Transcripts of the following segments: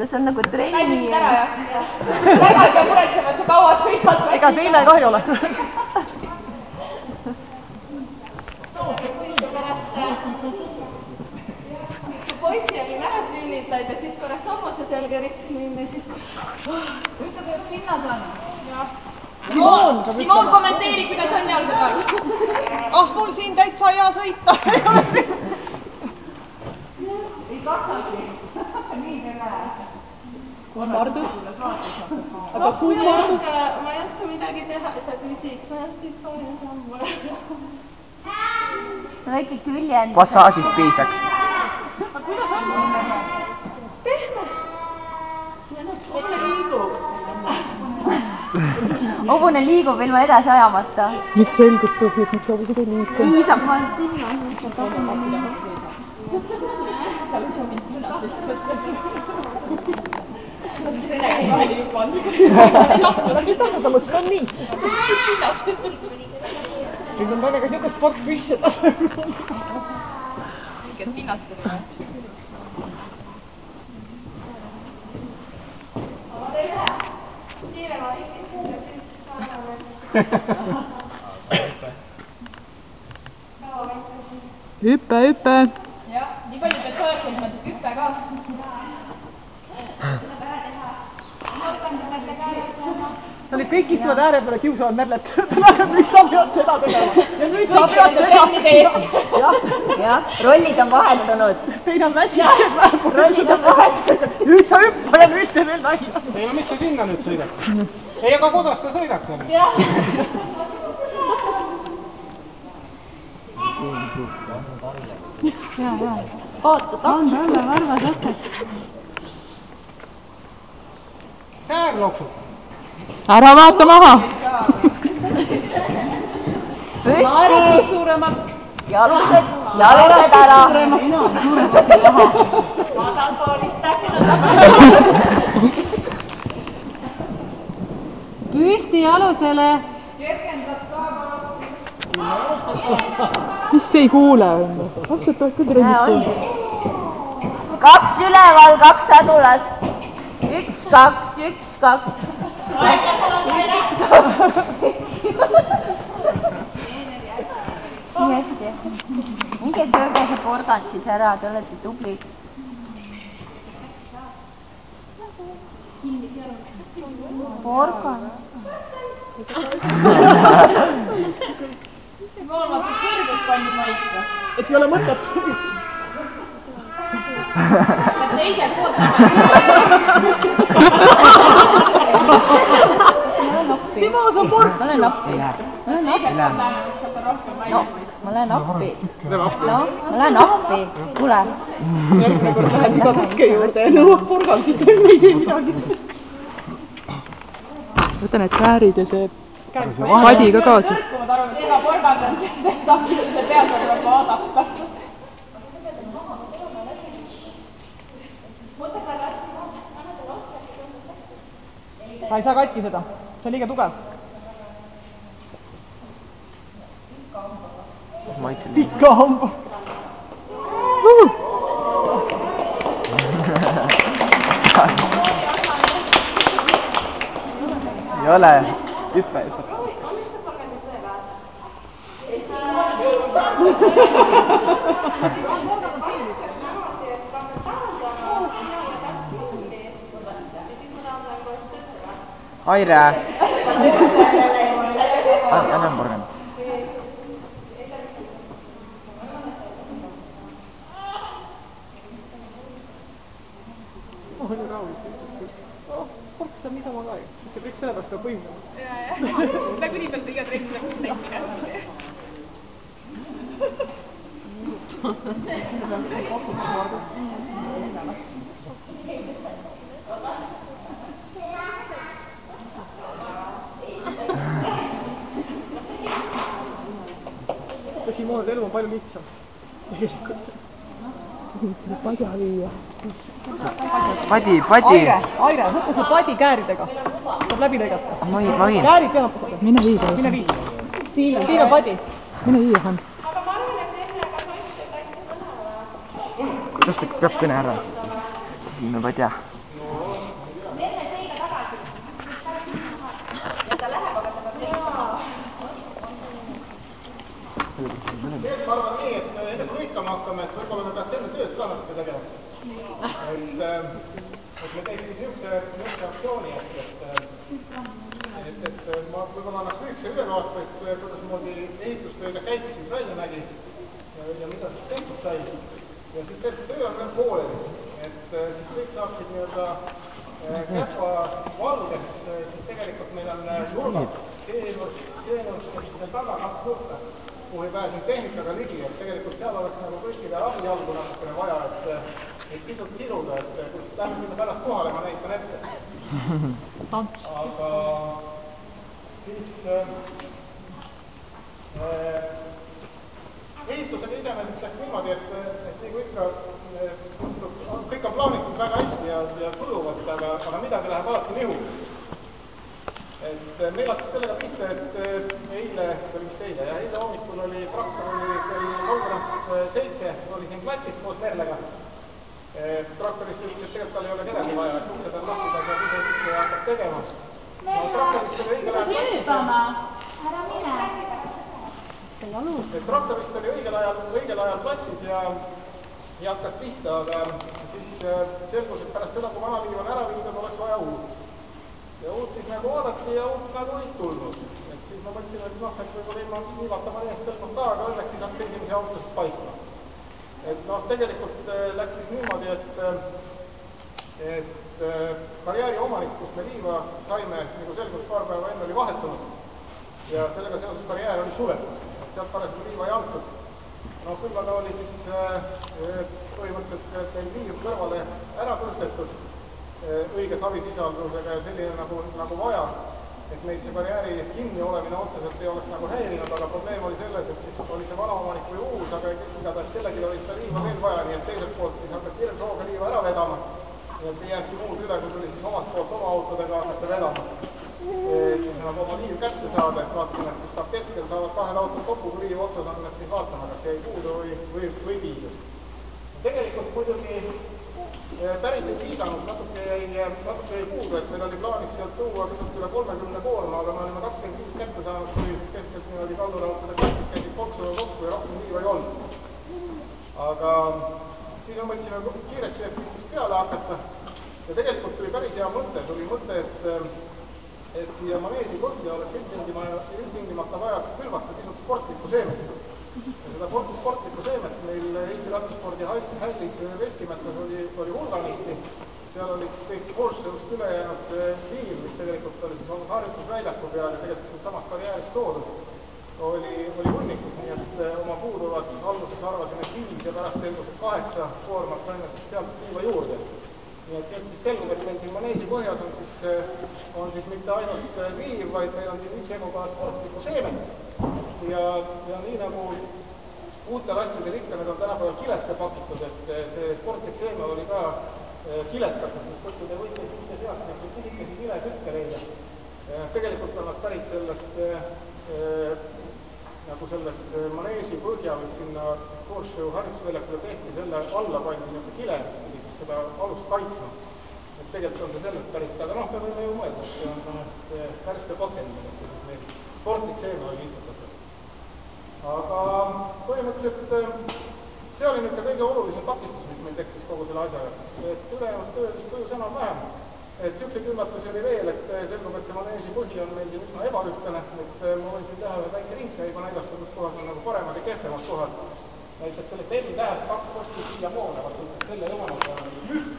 see on nagu trenni. Pääsisid ära, jah? Väga ei pea muretsema, et sa kaua sõidad. Ega see ime ka ei ole. Poisi olin ära sünnitaid ja siis korraks hommuse selga üritsin minna, siis... Ütle, kuidas pinnas on. Simon kommenteerib, kuidas on jalgadel. Mul siin täitsa hea sõita. Ei kahtagi. Nii tere. Kummardus. Aga kummardus. Ma ei oska midagi teha, et ta küsiks. Ma ei oska Hispaania sammu. Väike küljend. Passaagist piisaks. Pehme. Hobune liigub. Hobune liigub ilma edasi ajamata. Nüüd selgus põhjus, miks hobused ei liiku. Piisab ma pinnas. Tal ei sobinud pinnas lihtsalt. Mis enega vahel juba on. See ei tahtnud, aga see on nii. See on pinnas. Nüüd on väga niisugust sportfisse tasema. Mingi pinnast teeme. Kiirema liikistesse, siis anname. Hüppe, hüppe. Jah, nii palju pead soojaks hoidma, et hüppe ka. Sa olid kõik istuvad ääre peale kiusavad Merlet. Seda nüüd sa pead seda tegema. Ja nüüd sa pead seda. Trennide eest. Jah, rollid on vahetunud. Teil on väsinud praegu. Rollid on vahetunud. Nüüd sa hüppa ja nüüd te veel naia. Ei, no miks sa sinna nüüd sõidad? Ei, aga kuidas sa sõidad seal? Jah. Vaata, takistus. Varvas otsad. Säär loksub. Ära vaata maha. Püsti. Suuremaks. Jalused ära. Madalpoolist Püsti jalusele. Mis ei kuule? Lapsed peavad küll trennis kuulda. 2 üleval, 2 sädulas. 1, 2, 1, 2. Nii hästi. Minge sööge see porgand siis ära, te olete tublid. Porgand. Mool vaata kõrgus pandi paika. Et ei ole mõtet. Teiselt poolt. Simo, sa porks. Ma lähen appi. Ma lähen appi. Ma lähen appi. Tule. Järgmine kord läheb iga takke juurde ja nõuab porgandit, ei tee midagi. Võta need käärid ja see padi ka kaasa. Ma arvan, et iga porgand on see takistuse peal, tuleb vaadata. Ta ei saa katki seda, see on liiga tugev. Pikka hamba. Ei ole, hüppe. Aire. Anna porgand. Porks on niisama ka ju. Kõik sellepärast peab võimlema. Nagunii pealt iga trenni saab trenni teha. Simoon, see elu on palju lihtsam. Tegelikult. Võiks selle padja viia. Padi. Aire, võtta see padi kääridega. Saab läbi lõigata. Ma viin. Käärid peavad. Mine vii. Siin on padi. Mine vii, Johan. Kuidas ta peab kõne ära? Siin on padja. võib-olla annaks lühikese ülevaate, et kuidas moodi ehitustööde käik siis välja nägi ja mida siis tehtud sai. Ja siis tehtud töö on veel pooleli, et siis kõik saaksid nii-öelda käpa valgeks, siis tegelikult meil on nurgad, see on taga 2 nurka, kuhu ei pääsenud tehnikaga ligi, et tegelikult seal oleks nagu kõikide abijalgu natukene vaja, et pisut siluda, et kui lähme sinna pärast kohale, ma näitan ette. Aga siis ehitusega iseenesest läks niimoodi, et nii kui ikka kõik on plaanitud väga hästi ja sujuvalt, aga midagi läheb alati nihu. Et meil hakkas sellega pihta, et eile, see oli vist eile, ja eile hommikul oli traktor oli 3:07, oli siin platsis koos Merlega. Traktorist ütles, et tegelikult tal ei ole kedagi vaja, et uksed on lahti, ta saab ise sisse ja hakkab tegema. No traktorist oli õigel ajal platsis. Traktorist oli õigel ajal platsis ja hakkas pihta, aga siis selgus, et pärast seda, kui vana liiv on ära viidud, oleks vaja uut. Ja uut siis nagu vaadati ja uut nagu ei tulnud. Et siis ma mõtlesin, et noh, et võib-olla ilma viivata mõnest kõlbnud ka, aga õnneks siis hakkas esimese autosid paistma. Et noh, tegelikult läks siis niimoodi, et karjääri omanik, kust me liiva saime, nagu selgus paar päeva enne oli vahetunud ja sellega seoses karjäär oli suletud, et sealt parasjagu liiva ei antud. No küll aga oli siis põhimõtteliselt meil liiv kõrvale ära tõstetud õige savisisaldusega ja selline nagu vaja, et meil see karjääri kinni olemine otseselt ei oleks nagu häirinud, aga probleem oli selles, et siis oli see vana omanik või uus, aga igatahes kellelgi oli seda liiva veel vaja, nii et teiselt poolt siis hakati hirmsooga liiva ära vedama. Nii et ei jäänudki muud üle, kui tuli siis omalt poolt oma autodega hakata vedama. Et siis nagu oma liiv kätte saada, et vaatasin, et siis saab keskel, saavad 2 autot kokku, kui liiv otsas on, et siis vaatama, kas jäi puudu või piisas. Tegelikult muidugi päris ei piisanud, natuke jäi puudu, et meil oli plaanis sealt tuua pisut üle 30 koorma, aga me olime 25 kätte saanud, kui siis keskelt niimoodi kaldurautade kastid käisid koksuga kokku ja rohkem liiva ei olnud. Aga siis me mõtlesime kiiresti, et mis siis peale hakata. Ja tegelikult tuli päris hea mõte, et siia maneesi põhja oleks ilmtingimata vaja külvata pisut sportlikku seemet. Ja seda sportlikku seemet meil Eesti ratsaspordi hällis Veskimetsas oli hulganisti. Seal oli siis kõik Horseust ülejäänud liiv, mis tegelikult oli siis olnud harjutusväljaku peal ja tegelikult siin samast karjäärist toodud. Oli hunnikus, nii et oma puuduvad alguses arvasime 5 ja pärast selgus, et 8 koormat saime siis sealt liiva juurde. Nii et nüüd siis selgub, et meil siin maneesi põhjas on siis mitte ainult liiv, vaid meil on siin üksjagu ka sportlikku seemet. Ja nii nagu uutel asjadel ikka, need on tänapäeval kilesse pakitud, et see sportlik seeme oli ka kiletatud, mis võttu te võite siit sealt neid pisikesi kilekütke leida. Tegelikult on nad pärit sellest maneesi põhja, mis sinna Horseshoe harjutusväljakule tehti, selle alla pandi niisugune kile, mis pidi siis seda alust kaitsma. Et tegelikult on see sellest pärit, aga noh, me võime ju mõelda, et see on värske pakendi, mis meil sportlik seeme oli istutatud. Aga põhimõtteliselt see oli nüüd ka kõige olulisem takistus, mis meil tekkis kogu selle asjaga. Et ülejäänud töö vist tujus enam vähem. Et siukseid üllatusi oli veel, et selgub, et see maneesi põhi on meil siin üsna ebaühtlane, et ma võin siin teha ühe väikse ringkäigu näidata, kus kohas on nagu paremad ja kehvemad kohad. Näiteks sellest M-tähest 2 posti siia poole, vaata umbes selle joonega on lüht.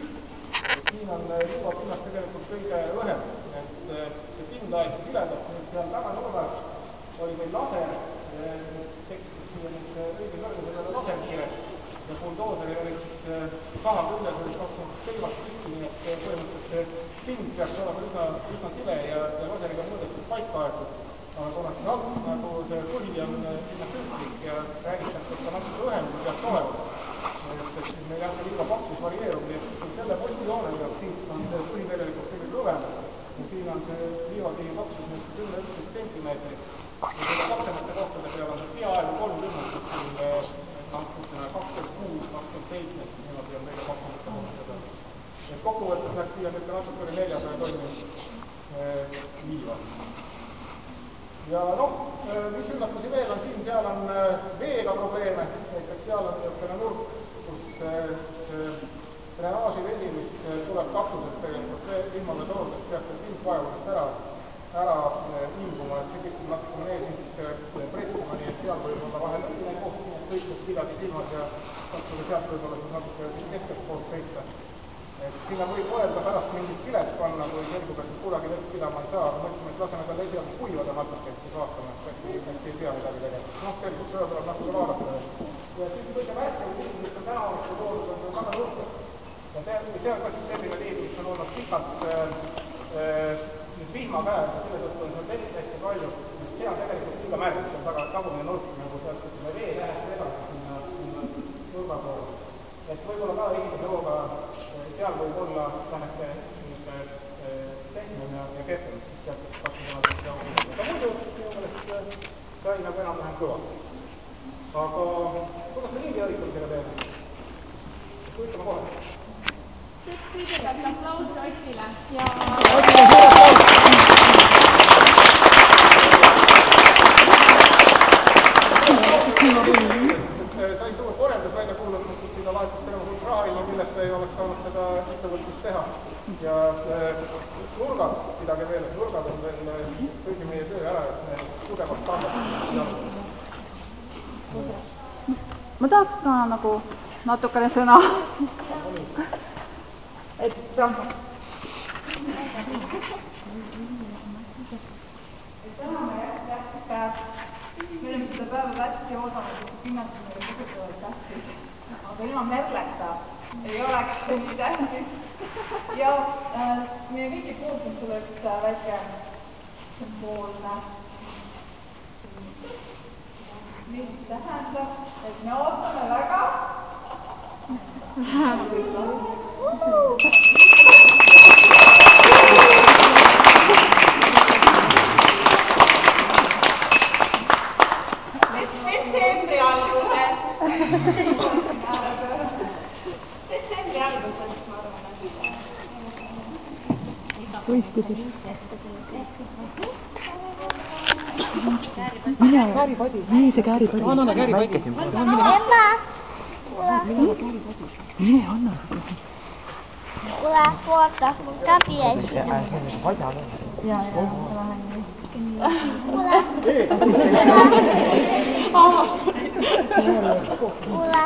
Et siin on liivapinnast tegelikult kõige õhem, et see pindaeg silendab, nüüd seal taga nurgas oli meil laser, mis tekitas siia nüüd õige kõrgusele laserkiire. Ja bulldooseri oli siis saha küljes oli 20 kõivast püsti, nii et põhimõtteliselt see pind peaks olema üsna sile ja laseriga mõõdetud paika aetud. Aga kuna siin alt nagu see põhi on üsna külglik ja räägitakse, et ta natuke õhem kui peaks olema. Et siis meil jah, see liiva paksus varieerub, nii et selle postijoone pealt siit on see põhi tegelikult kõige kõvem. Ja siin on see liivakihi paksus 10-11 centimeetrit. Ja selle paksemate kohtade peal on see peaaegu 30, 26, 27, niimoodi on kõige paksemate kohtade peal. Et kokkuvõttes läks siia nüüd natuke 400 tonni liiva. Ja noh, mis üllatusi veel on siin, seal on veega probleeme, näiteks seal on niisugune nurk, kus see drenaaživesi, mis tuleb kakluselt tegelikult vihmame toordest, peaks see pindvaevudest ära imbuma, et see kipub natuke maneesisse pressima, nii et seal võib olla vahel õige koht, nii et sõites pidagi silmas ja katsuda sealt võib-olla siis natuke keskelt poolt sõita. Et sinna võib mõelda pärast mingit kilet panna, kui selgub, et kuidagi vett pidama ei saa, aga mõtlesime, et laseme talle esialgu kuivada natuke, et siis vaatame, et äkki ei pea midagi tegema. Noh, selgub, seda tuleb natuke vaadata. Ja siis kõige värskem liid, mis on täna olnud toodud, on see väga nurkas. Ja see on ka siis selline liid, mis on olnud pikalt vihmapäev ja selle tõttu on seal vett hästi palju. See on tegelikult liiga märg, see on väga tagumine nurk, nagu sealt ütleme vee lähest edasi sinna nurga poole. Et võib-olla ka esimese hooga seal võib olla väheke tehnem ja kehvem, siis teatud katsusemad, mis seal on. Aga muidu minu meelest sai nagu enam-vähem kõva. Aga kuidas me liigi õrikamisega teeme? Kuitame kohe. Kõigepealt aplaus Otile. Sai suur korraldus välja kuulatud, et sinna laekus terve hulk raha ilma, milleta ei oleks saanud seda ettevõtlust teha. Ja nurgad, pidage veel, et nurgad on veel kõigi meie töö ära, et me tugevalt tahtame. Ma tahaks ka nagu natukene sõna. Et täna on tähtis päev. Me oleme seda päeva hästi oodanud, et see pinnast on meile kogutavalt tähtis. Aga ilma Merleta ei oleks see nii tähtis. Ja meie kõigi poolt on sulle üks väike sümboolne, mis tähendab, et me ootame väga. Detsembri alguses, ma arvan, et võistlusi. Mine kääripadi. Nii see kääripadi. Anna kääripadi. Mine anna siis. Kuule, oota, käbi ees. Ja. Kuule. Kuule.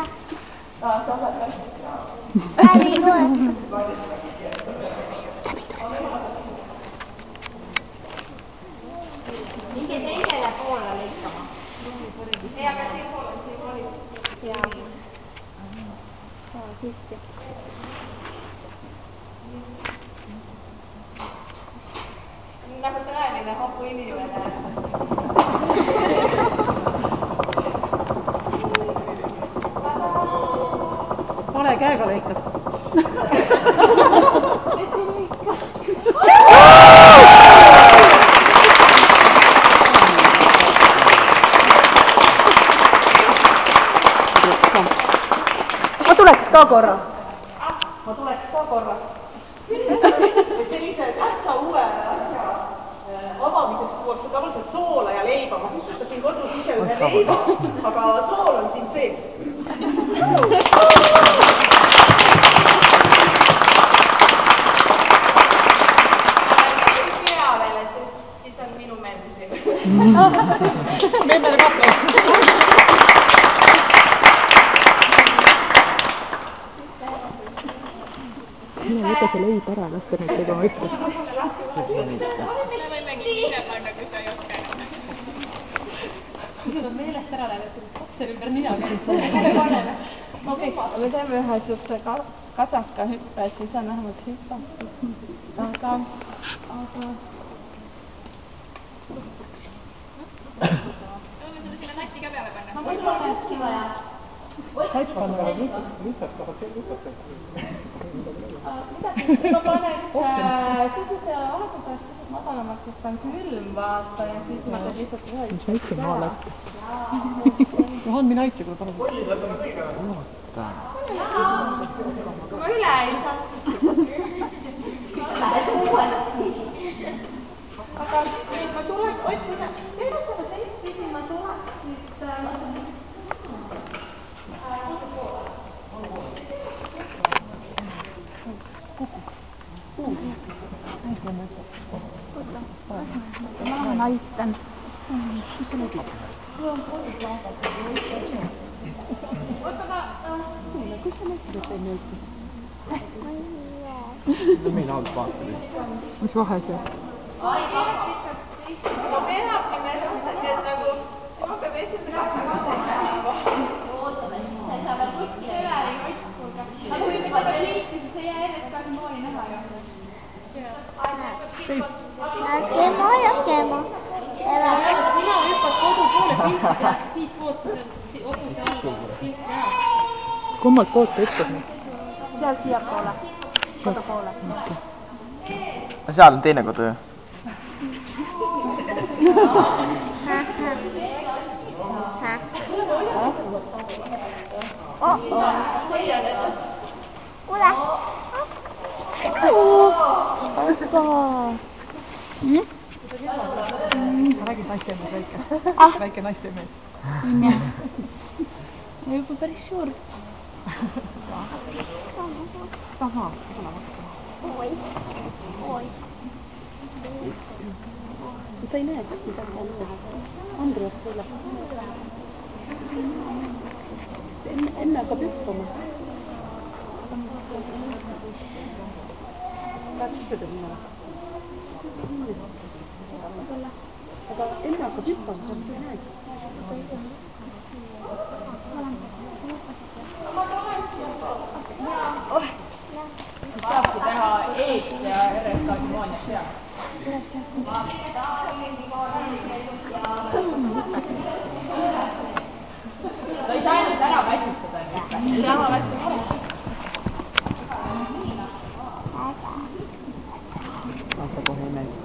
Käbi kuule. minge teisele poole lõikama. ei, aga siin poole, siin oli. Jaa. Siit. Nagu tõeline hapu inimene. Pane käega lõikad. Ma tuleks ka korra. Et sellise tähtsa uue asja avamiseks tuuakse tavaliselt soola ja leiba. Ma kutsutasin kodus ise ühe leiba, aga sool on siin sees. Hea veel, et siis on minu meeldi siin. Meemmele kapla. Mine võta see leib ära, las ta nüüd tegema ütle. Me võimegi ise panna, kui sa ei oska enam. Kui meelest ära läheb, et sellest kapsel ümber ninaga. Okei, me teeme ühe sellise kasaka hüppe, et siis on vähemalt hüppatud. Aga... Võime sulle sinna natti ka peale panna. Ma mõtlen, et äkki vaja. Lihtsalt tahad siin lükata? Ma paneks siis nüüd see aegudest pisut madalamaks, sest ta on külm, vaata, ja siis ma teed lihtsalt ühe Mis väiksem maal läks. Johan, mine aita, kui palun. Kollidad on kõige. Kui ma üle ei saa. Lähed uuesti. Aga nüüd ma tuleks, Ott, kui sa teed seda teistpidi, ma tuleks siit... Ma aitan. Kus sa nägid? Kus sa nägid, et enne ütles? Meil alt vaatad. Mis vahe see? No peabki, me mõtlengi, et nagu sima peab esimene tegema. Loosime, siis sa ei saa veel kuskile. Aga kui me kogu liiti, siis ei jää järjest ka noori näha ju. Kemo ja kemo. Sina hüppad kodu poole pilti tehakse siit poolt, siis on hobuse alla siit näha. Kummalt poolt ta hüppad? Sealt siia poole, kodu poole. Seal on teine kodu ju. Kuule. Sa räägid naistemees väike. Väike naistemees. Juba päris suur. Taha. Sa ei näe sealt midagi anda. Andreas tuleb. Enne hakkab hüppama. Tahad istuda sinna? Aga enne hakkab hüppama, sa ei näe. Siis saabki teha eest ja järjest aksimooniat seal. Ta ei saa ennast ära väsitada. Ei saa ära väsitada. Vaata kohe imelik.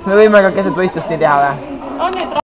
Me võime ka keset võistlust nii teha või?